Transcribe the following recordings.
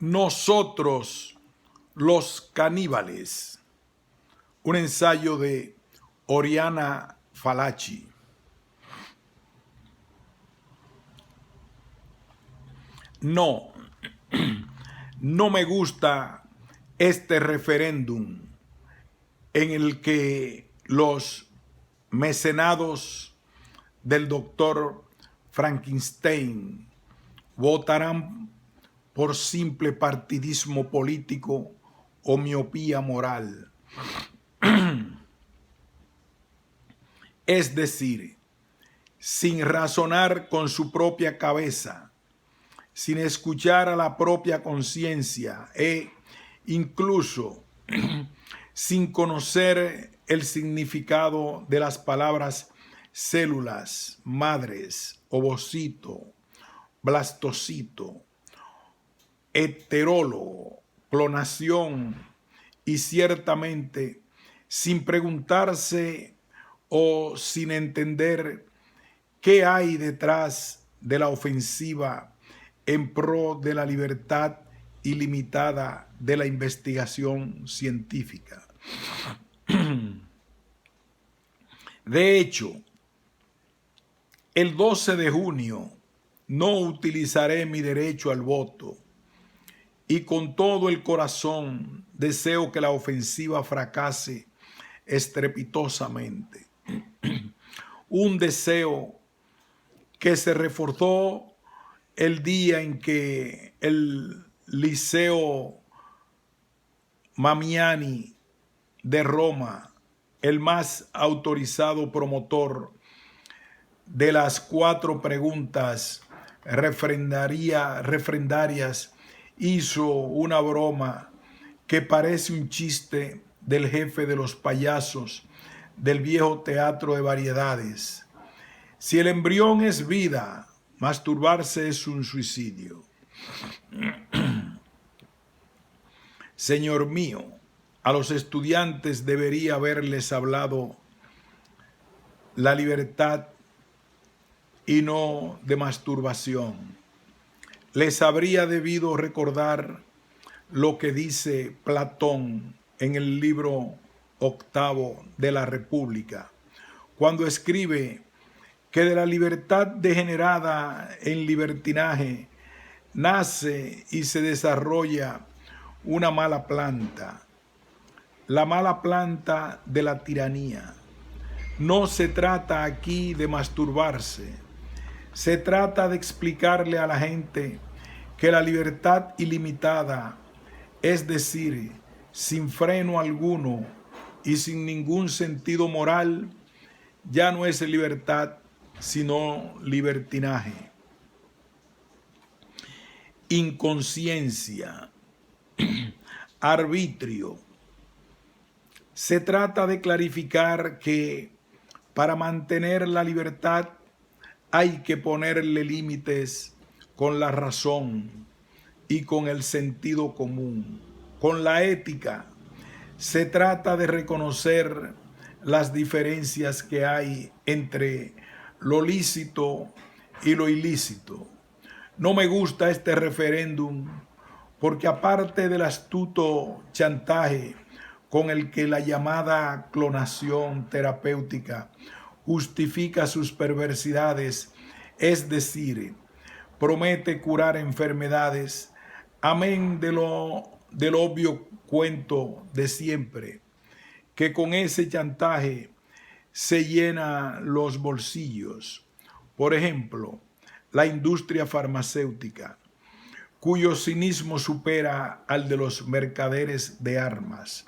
Nosotros, los caníbales. Un ensayo de Oriana Fallaci. No, no me gusta este referéndum en el que los mecenados del doctor Frankenstein votarán por simple partidismo político o miopía moral. Es decir, sin razonar con su propia cabeza, sin escuchar a la propia conciencia e incluso sin conocer el significado de las palabras células, madres, ovocito, blastocito, heterólogo, clonación y ciertamente sin preguntarse o sin entender qué hay detrás de la ofensiva en pro de la libertad ilimitada de la investigación científica. De hecho, el 12 de junio no utilizaré mi derecho al voto y con todo el corazón deseo que la ofensiva fracase estrepitosamente. Un deseo que se reforzó el día en que el Liceo Mamiani de Roma, el más autorizado promotor de las 4 preguntas refrendarias, hizo una broma que parece un chiste del jefe de los payasos del viejo teatro de variedades. Si el embrión es vida, masturbarse es un suicidio. Señor mío, a los estudiantes debería haberles hablado la libertad y no de masturbación. Les habría debido recordar lo que dice Platón en el libro 8 de la República, cuando escribe que de la libertad degenerada en libertinaje nace y se desarrolla una mala planta, la mala planta de la tiranía. No se trata aquí de masturbarse, se trata de explicarle a la gente que la libertad ilimitada, es decir, sin freno alguno y sin ningún sentido moral, ya no es libertad, sino libertinaje. Inconsciencia, arbitrio. Se trata de clarificar que para mantener la libertad hay que ponerle límites con la razón y con el sentido común, con la ética. Se trata de reconocer las diferencias que hay entre lo lícito y lo ilícito. No me gusta este referéndum porque aparte del astuto chantaje con el que la llamada clonación terapéutica justifica sus perversidades, es decir, promete curar enfermedades, amén del obvio cuento de siempre, que con ese chantaje se llena los bolsillos. Por ejemplo, la industria farmacéutica, cuyo cinismo supera al de los mercaderes de armas.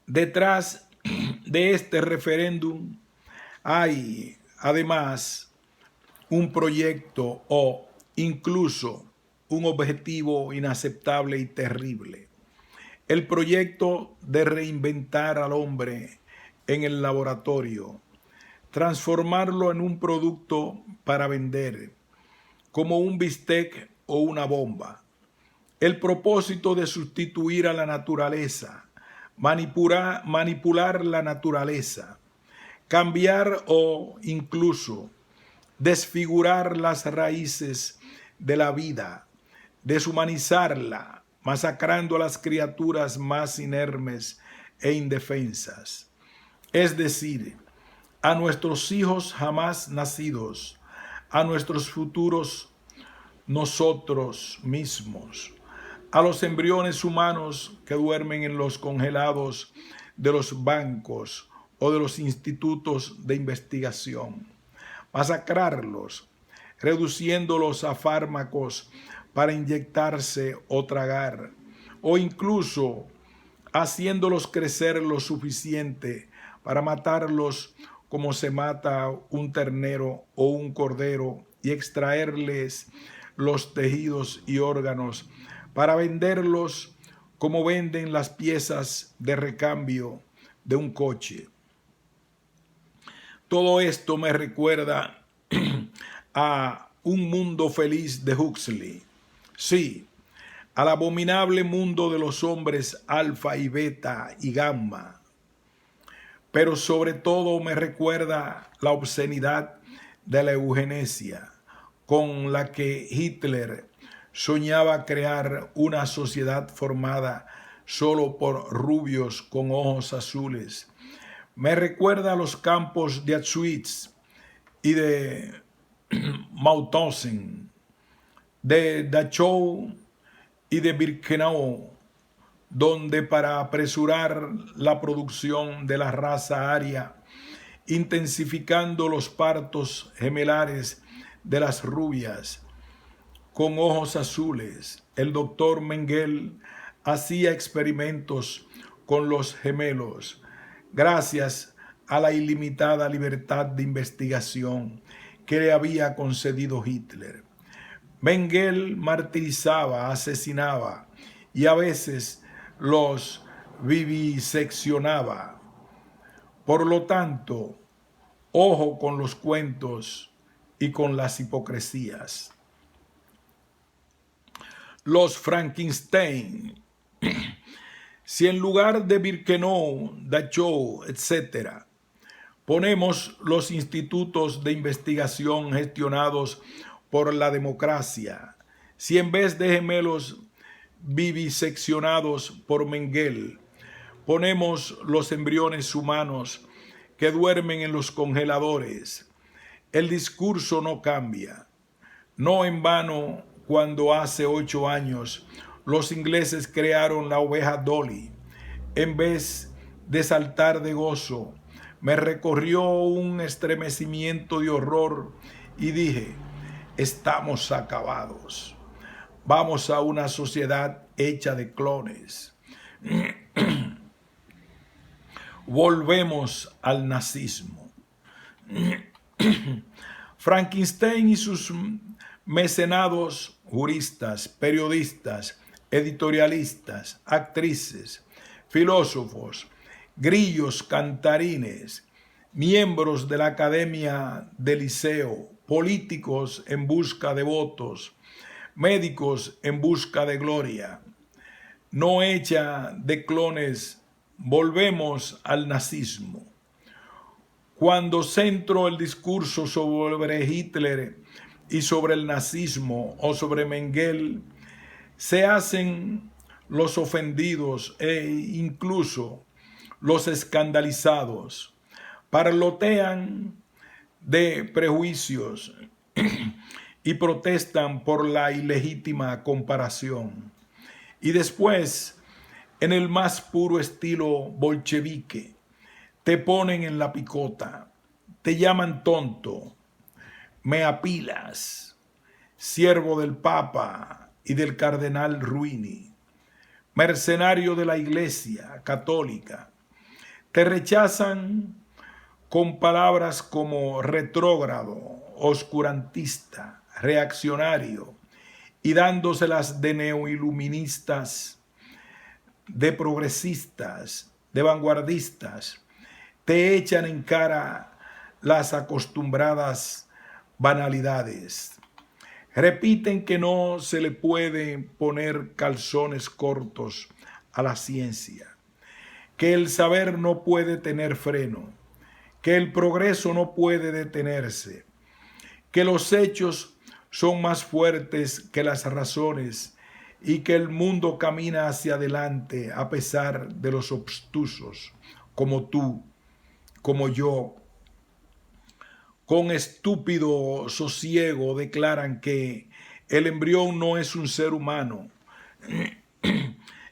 Detrás de este referéndum hay, además, un proyecto o incluso un objetivo inaceptable y terrible. El proyecto de reinventar al hombre en el laboratorio, transformarlo en un producto para vender, como un bistec o una bomba. El propósito de sustituir a la naturaleza, manipular la naturaleza, cambiar o incluso desfigurar las raíces de la vida, deshumanizarla, masacrando a las criaturas más inermes e indefensas, es decir, a nuestros hijos jamás nacidos, a nuestros futuros nosotros mismos, a los embriones humanos que duermen en los congelados de los bancos o de los institutos de investigación, masacrarlos, reduciéndolos a fármacos para inyectarse o tragar, o incluso haciéndolos crecer lo suficiente para matarlos como se mata un ternero o un cordero y extraerles los tejidos y órganos para venderlos como venden las piezas de recambio de un coche. Todo esto me recuerda a Un mundo feliz de Huxley. Sí, al abominable mundo de los hombres alfa y beta y gamma. Pero sobre todo me recuerda la obscenidad de la eugenesia, con la que Hitler soñaba crear una sociedad formada solo por rubios con ojos azules. Me recuerda a los campos de Auschwitz y de Mauthausen, de Dachau y de Birkenau, donde para apresurar la producción de la raza aria, intensificando los partos gemelares de las rubias con ojos azules, el doctor Mengele hacía experimentos con los gemelos, gracias a la ilimitada libertad de investigación que le había concedido Hitler. Mengele martirizaba, asesinaba y a veces los viviseccionaba. Por lo tanto, ojo con los cuentos y con las hipocresías. Los Frankenstein. Si en lugar de Birkenau, Dachau, etc., ponemos los institutos de investigación gestionados por la democracia, si en vez de gemelos viviseccionados por Mengele, ponemos los embriones humanos que duermen en los congeladores, el discurso no cambia. No en vano, cuando hace 8 años los ingleses crearon la oveja Dolly, en vez de saltar de gozo, me recorrió un estremecimiento de horror y dije: estamos acabados. Vamos a una sociedad hecha de clones. Volvemos al nazismo. Frankenstein y sus mecenados, juristas, periodistas, editorialistas, actrices, filósofos, grillos cantarines, miembros de la Academia del Liceo, políticos en busca de votos, médicos en busca de gloria, no hecha de clones, volvemos al nazismo. Cuando centro el discurso sobre Hitler y sobre el nazismo o sobre Mengele, se hacen los ofendidos e incluso los escandalizados, parlotean de prejuicios y protestan por la ilegítima comparación. Y después, en el más puro estilo bolchevique, te ponen en la picota, te llaman tonto, me apilas, siervo del Papa y del cardenal Ruini, mercenario de la Iglesia católica. Te rechazan con palabras como retrógrado, oscurantista, reaccionario, y dándoselas de neoiluministas, de progresistas, de vanguardistas, te echan en cara las acostumbradas banalidades. Repiten que no se le puede poner calzones cortos a la ciencia, que el saber no puede tener freno, que el progreso no puede detenerse, que los hechos son más fuertes que las razones y que el mundo camina hacia adelante a pesar de los obstusos, como tú, como yo. Con estúpido sosiego declaran que el embrión no es un ser humano,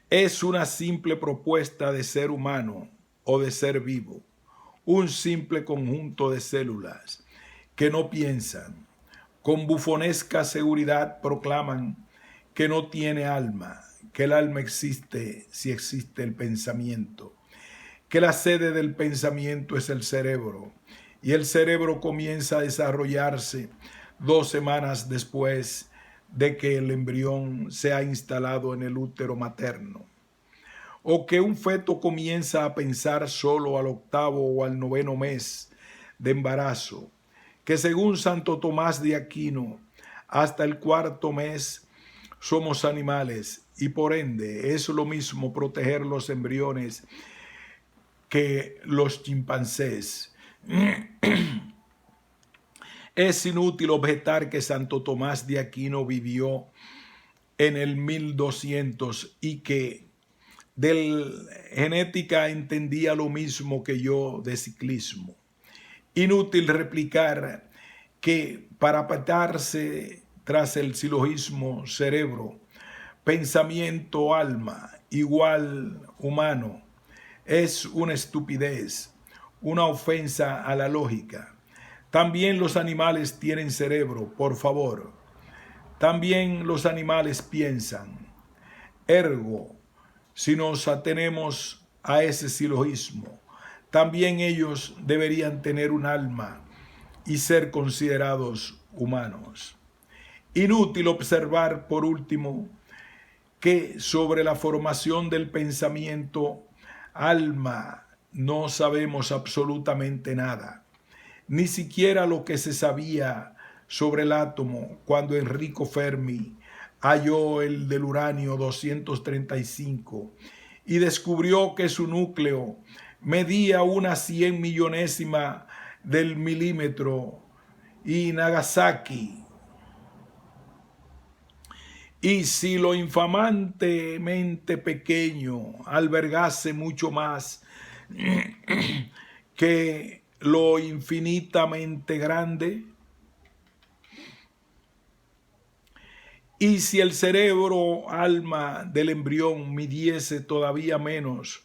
es una simple propuesta de ser humano o de ser vivo, un simple conjunto de células que no piensan. Con bufonesca seguridad proclaman que no tiene alma, que el alma existe si existe el pensamiento, que la sede del pensamiento es el cerebro, y el cerebro comienza a desarrollarse 2 semanas después de que el embrión se ha instalado en el útero materno, o que un feto comienza a pensar solo al 8º o al 9º mes de embarazo, que según Santo Tomás de Aquino, hasta el 4º mes somos animales y por ende es lo mismo proteger los embriones que los chimpancés. Es inútil objetar que Santo Tomás de Aquino vivió en el 1200 y que de genética entendía lo mismo que yo de ciclismo. Inútil replicar que para patarse tras el silogismo cerebro, pensamiento, alma, igual humano, es una estupidez, una ofensa a la lógica. También los animales tienen cerebro, por favor. También los animales piensan. Ergo, si nos atenemos a ese silogismo, también ellos deberían tener un alma y ser considerados humanos. Inútil observar, por último, que sobre la formación del pensamiento, alma, no sabemos absolutamente nada, ni siquiera lo que se sabía sobre el átomo cuando Enrico Fermi halló el del uranio 235 y descubrió que su núcleo medía una 100 millonésima del milímetro, y Nagasaki. Y si lo infamantemente pequeño albergase mucho más que lo infinitamente grande, y si el cerebro alma del embrión midiese todavía menos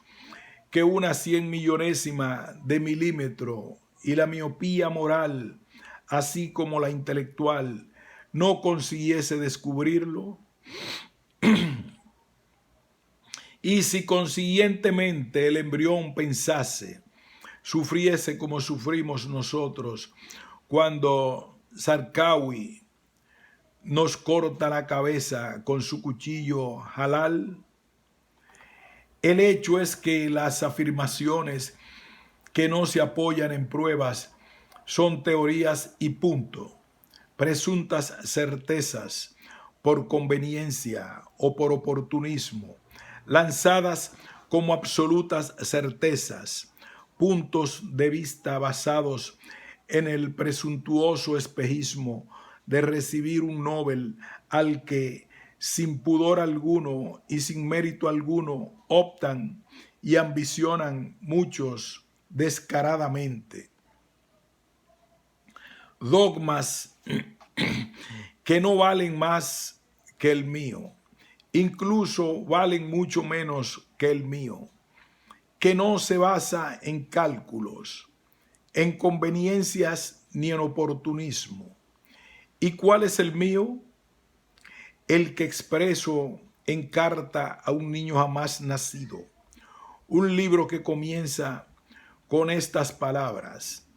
que una 100 millonésima de milímetro, y la miopía moral, así como la intelectual, no consiguiese descubrirlo, y si consiguientemente el embrión pensase, sufriese como sufrimos nosotros cuando Sarkawi nos corta la cabeza con su cuchillo halal, el hecho es que las afirmaciones que no se apoyan en pruebas son teorías y punto, presuntas certezas por conveniencia o por oportunismo, lanzadas como absolutas certezas, puntos de vista basados en el presuntuoso espejismo de recibir un Nobel al que sin pudor alguno y sin mérito alguno optan y ambicionan muchos descaradamente. Dogmas que no valen más que el mío, incluso valen mucho menos que el mío, que no se basa en cálculos, en conveniencias ni en oportunismo. ¿Y cuál es el mío? El que expreso en carta a un niño jamás nacido, un libro que comienza con estas palabras: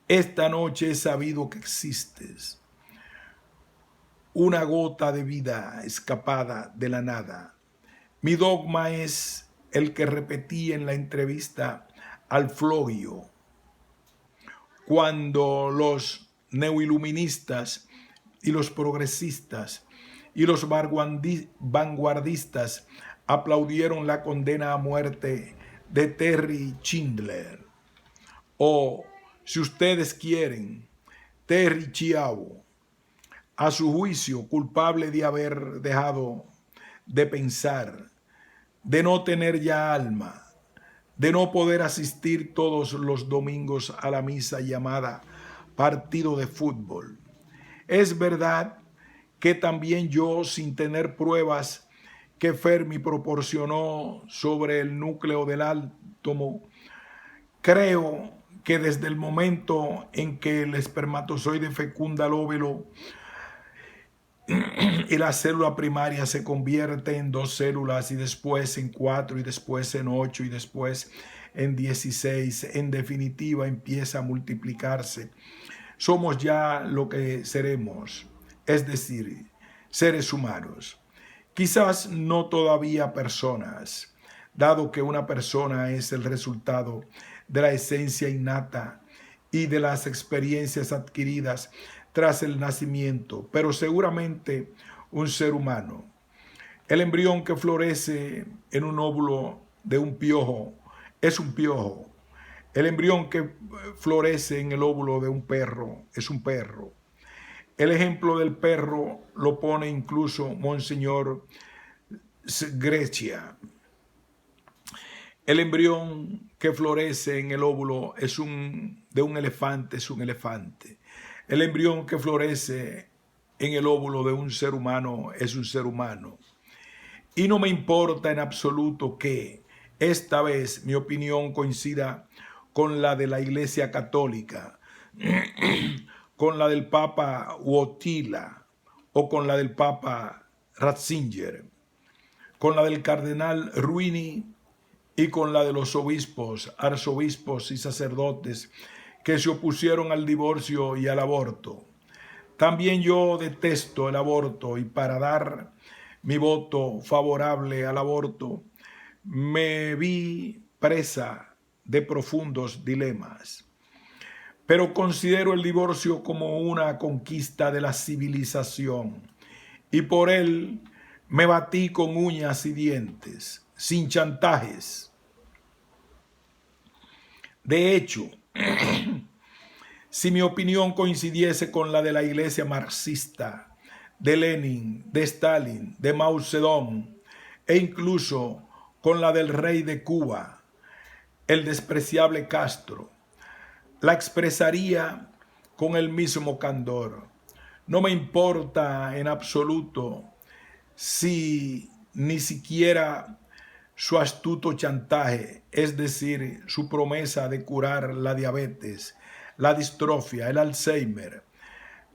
esta noche he sabido que existes, una gota de vida escapada de la nada. Mi dogma es el que repetí en la entrevista al Flogio, cuando los neoiluministas y los progresistas y los vanguardistas aplaudieron la condena a muerte de Terry Schindler, o, si ustedes quieren, Terry Chiavo, a su juicio, culpable de haber dejado de pensar, de no tener ya alma, de no poder asistir todos los domingos a la misa llamada partido de fútbol. Es verdad que también yo, sin tener pruebas que Fermi proporcionó sobre el núcleo del átomo, creo que desde el momento en que el espermatozoide fecunda el óvulo y la célula primaria se convierte en 2 células y después en 4 y después en 8 y después en 16, en definitiva empieza a multiplicarse. Somos ya lo que seremos, es decir, seres humanos. Quizás no todavía personas, dado que una persona es el resultado de la esencia innata y de las experiencias adquiridas tras el nacimiento, pero seguramente un ser humano. El embrión que florece en un óvulo de un piojo es un piojo. El embrión que florece en el óvulo de un perro es un perro. El ejemplo del perro lo pone incluso Monseñor Grecia. El embrión que florece en el óvulo de un elefante es un elefante. El embrión que florece en el óvulo de un ser humano es un ser humano. Y no me importa en absoluto que esta vez mi opinión coincida con la de la Iglesia Católica, con la del Papa Wojtyla o con la del Papa Ratzinger, con la del Cardenal Ruini y con la de los obispos, arzobispos y sacerdotes que se opusieron al divorcio y al aborto. También yo detesto el aborto y para dar mi voto favorable al aborto me vi presa de profundos dilemas. Pero considero el divorcio como una conquista de la civilización y por él me batí con uñas y dientes, sin chantajes. De hecho, si mi opinión coincidiese con la de la iglesia marxista, de Lenin, de Stalin, de Mao Zedong e incluso con la del rey de Cuba, el despreciable Castro, la expresaría con el mismo candor. No me importa en absoluto si ni siquiera su astuto chantaje, es decir, su promesa de curar la diabetes, la distrofia, el Alzheimer,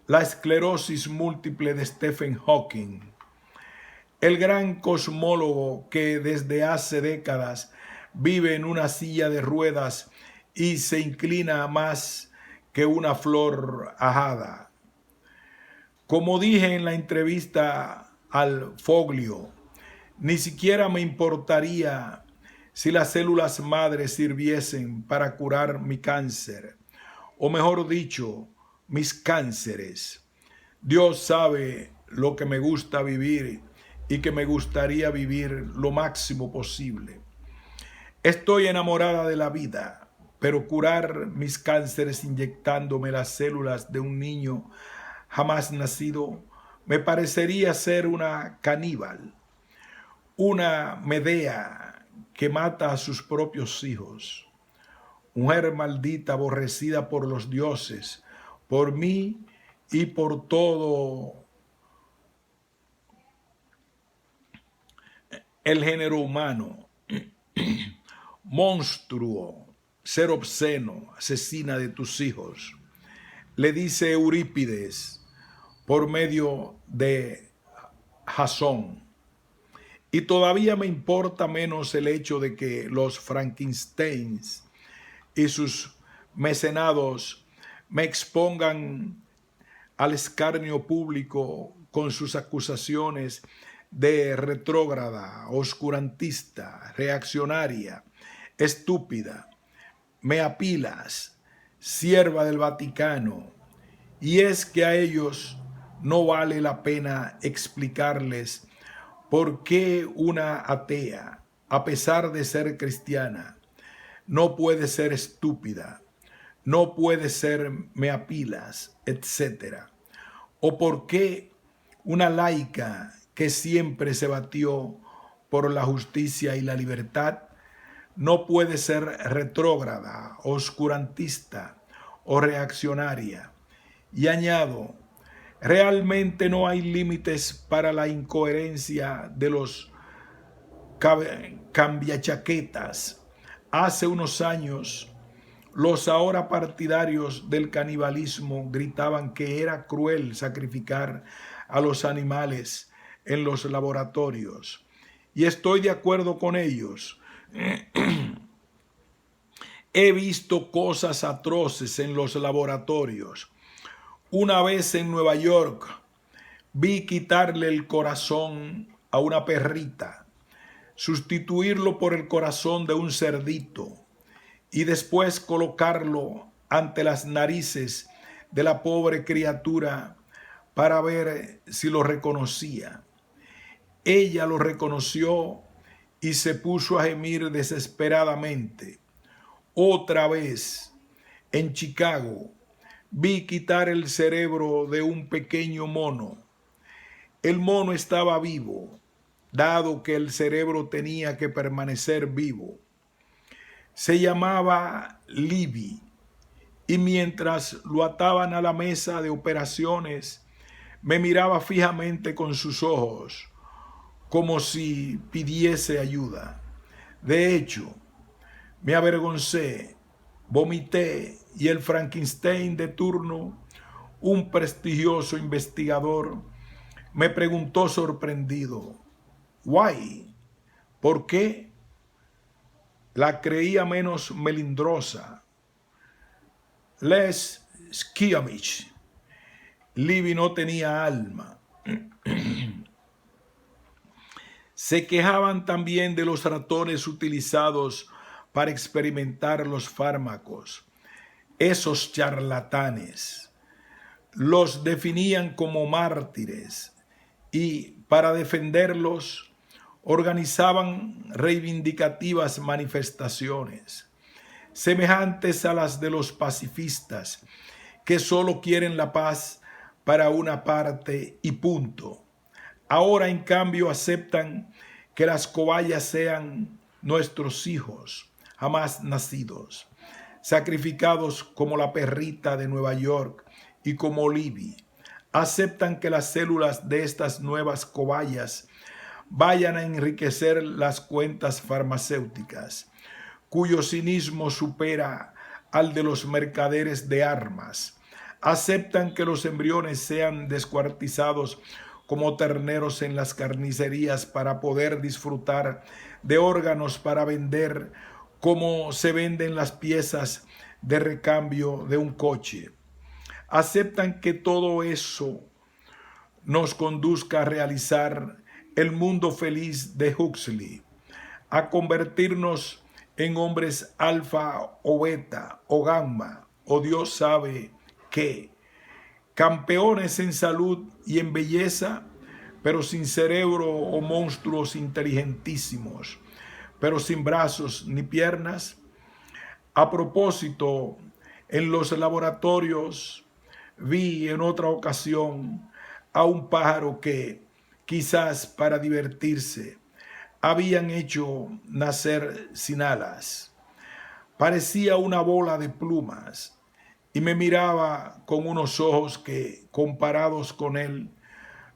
la esclerosis múltiple de Stephen Hawking, el gran cosmólogo que desde hace décadas vive en una silla de ruedas y se inclina más que una flor ajada. Como dije en la entrevista al Foglio, ni siquiera me importaría si las células madres sirviesen para curar mi cáncer, o mejor dicho, mis cánceres. Dios sabe lo que me gusta vivir y que me gustaría vivir lo máximo posible. Estoy enamorada de la vida, pero curar mis cánceres inyectándome las células de un niño jamás nacido me parecería ser una caníbal, una Medea que mata a sus propios hijos, mujer maldita aborrecida por los dioses, por mí y por todo el género humano. Monstruo, ser obsceno, asesina de tus hijos, le dice Eurípides por medio de Jasón. Y todavía me importa menos el hecho de que los Frankensteins y sus mecenados me expongan al escarnio público con sus acusaciones de retrógrada, oscurantista, reaccionaria, estúpida, meapilas, sierva del Vaticano. Y es que a ellos no vale la pena explicarles por qué una atea, a pesar de ser cristiana, no puede ser estúpida, no puede ser meapilas, etc. ¿O por qué una laica que siempre se batió por la justicia y la libertad no puede ser retrógrada, oscurantista o reaccionaria? Y añado, realmente no hay límites para la incoherencia de los cambiachaquetas. Hace unos años, los ahora partidarios del canibalismo gritaban que era cruel sacrificar a los animales en los laboratorios. Y estoy de acuerdo con ellos. He visto cosas atroces en los laboratorios. Una vez en Nueva York vi quitarle el corazón a una perrita, sustituirlo por el corazón de un cerdito y después colocarlo ante las narices de la pobre criatura para ver si lo reconocía. Ella lo reconoció y se puso a gemir desesperadamente. Otra vez, en Chicago, vi quitar el cerebro de un pequeño mono. El mono estaba vivo, dado que el cerebro tenía que permanecer vivo. Se llamaba Libby, y mientras lo ataban a la mesa de operaciones, me miraba fijamente con sus ojos, como si pidiese ayuda. De hecho, me avergoncé, vomité, y el Frankenstein de turno, un prestigioso investigador, me preguntó sorprendido, ¿why? ¿Por qué? La creía menos melindrosa. Les Skiamich. Libby no tenía alma. Se quejaban también de los ratones utilizados para experimentar los fármacos. Esos charlatanes los definían como mártires y para defenderlos organizaban reivindicativas manifestaciones, semejantes a las de los pacifistas, que solo quieren la paz para una parte y punto. Ahora, en cambio, aceptan que las cobayas sean nuestros hijos, jamás nacidos, sacrificados como la perrita de Nueva York y como Libby. Aceptan que las células de estas nuevas cobayas vayan a enriquecer las cuentas farmacéuticas, cuyo cinismo supera al de los mercaderes de armas. Aceptan que los embriones sean descuartizados como terneros en las carnicerías para poder disfrutar de órganos para vender como se venden las piezas de recambio de un coche. Aceptan que todo eso nos conduzca a realizar el mundo feliz de Huxley, a convertirnos en hombres alfa o beta o gamma o Dios sabe qué, campeones en salud y en belleza, pero sin cerebro, o monstruos inteligentísimos, pero sin brazos ni piernas. A propósito, en los laboratorios vi en otra ocasión a un pájaro que, quizás para divertirse, habían hecho nacer sin alas. Parecía una bola de plumas y me miraba con unos ojos que, comparados con él,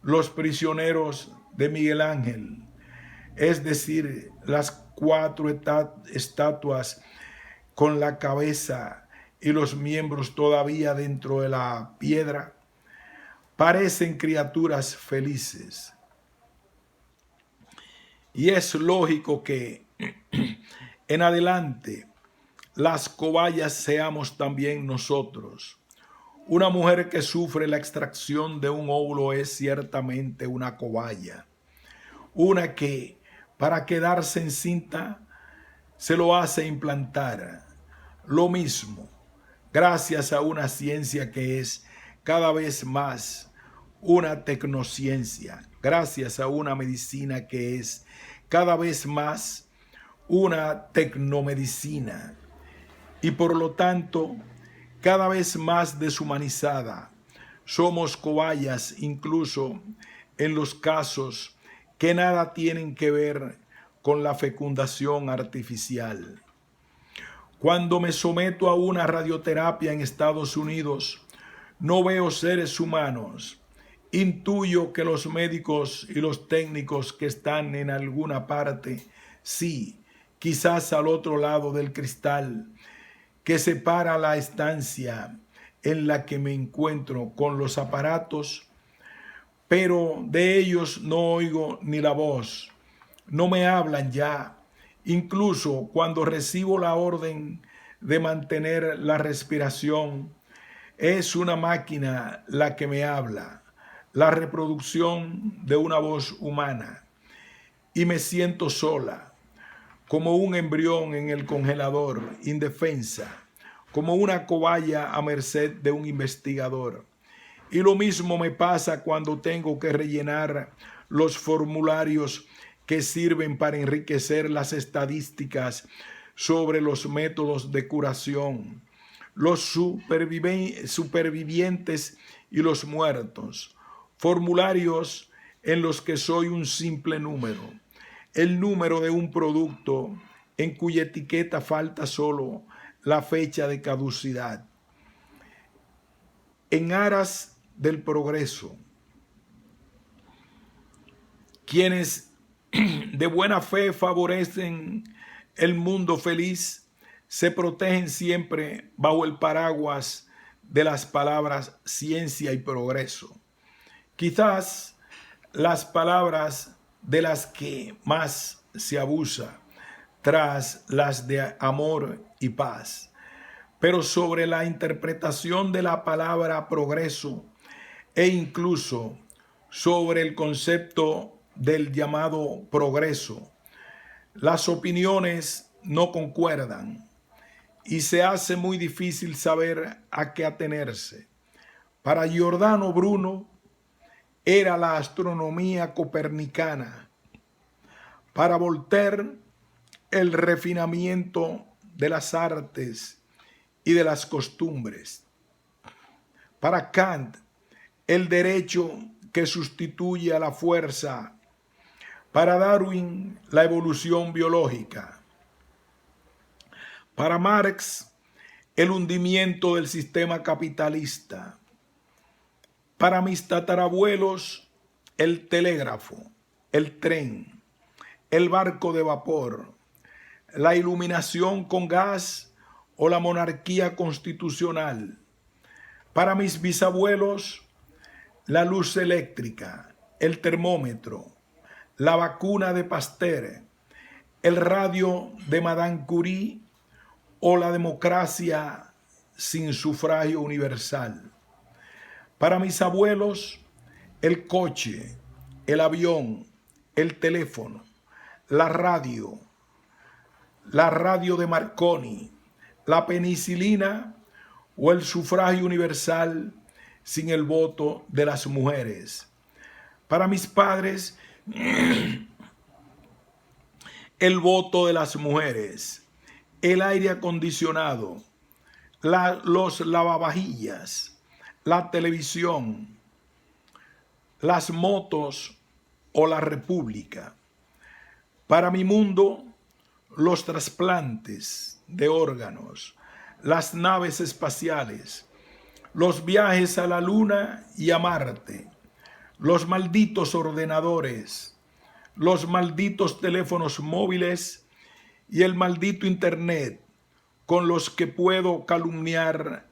los prisioneros de Miguel Ángel, es decir, las 4 estatuas con la cabeza y los miembros todavía dentro de la piedra, parecen criaturas felices. Y es lógico que en adelante las cobayas seamos también nosotros. Una mujer que sufre la extracción de un óvulo es ciertamente una cobaya. Una que, para quedarse encinta, se lo hace implantar. Lo mismo, gracias a una ciencia que es cada vez más una tecnociencia, gracias a una medicina que es cada vez más una tecnomedicina y por lo tanto cada vez más deshumanizada, somos cobayas incluso en los casos que nada tienen que ver con la fecundación artificial. Cuando me someto a una radioterapia en Estados Unidos, no veo seres humanos. Intuyo que los médicos y los técnicos que están en alguna parte, sí, quizás al otro lado del cristal, que separa la estancia en la que me encuentro con los aparatos, pero de ellos no oigo ni la voz, no me hablan ya. Incluso cuando recibo la orden de mantener la respiración, es una máquina la que me habla, la reproducción de una voz humana, y me siento sola, como un embrión en el congelador, indefensa, como una cobaya a merced de un investigador. Y lo mismo me pasa cuando tengo que rellenar los formularios que sirven para enriquecer las estadísticas sobre los métodos de curación, los supervivientes y los muertos. Formularios en los que soy un simple número, el número de un producto en cuya etiqueta falta solo la fecha de caducidad. En aras del progreso, quienes de buena fe favorecen el mundo feliz se protegen siempre bajo el paraguas de las palabras ciencia y progreso. Quizás las palabras de las que más se abusa tras las de amor y paz. Pero sobre la interpretación de la palabra progreso e incluso sobre el concepto del llamado progreso, las opiniones no concuerdan y se hace muy difícil saber a qué atenerse. Para Giordano Bruno era la astronomía copernicana, para Voltaire el refinamiento de las artes y de las costumbres, para Kant el derecho que sustituye a la fuerza, para Darwin la evolución biológica, para Marx el hundimiento del sistema capitalista, para mis tatarabuelos el telégrafo, el tren, el barco de vapor, la iluminación con gas o la monarquía constitucional. Para mis bisabuelos, la luz eléctrica, el termómetro, la vacuna de Pasteur, el radio de Madame Curie o la democracia sin sufragio universal. Para mis abuelos, el coche, el avión, el teléfono, la radio de Marconi, la penicilina o el sufragio universal sin el voto de las mujeres. Para mis padres, el voto de las mujeres, el aire acondicionado, los lavavajillas, la televisión, las motos o la república. Para mi mundo, los trasplantes de órganos, las naves espaciales, los viajes a la Luna y a Marte, los malditos ordenadores, los malditos teléfonos móviles y el maldito Internet con los que puedo calumniar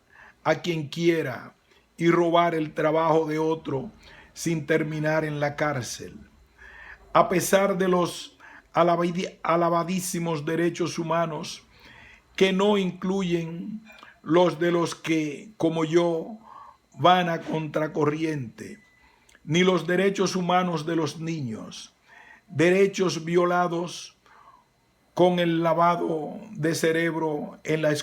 a quien quiera y robar el trabajo de otro sin terminar en la cárcel. A pesar de los alabadísimos derechos humanos que no incluyen los de los que, como yo, van a contracorriente, ni los derechos humanos de los niños, derechos violados con el lavado de cerebro en la escuela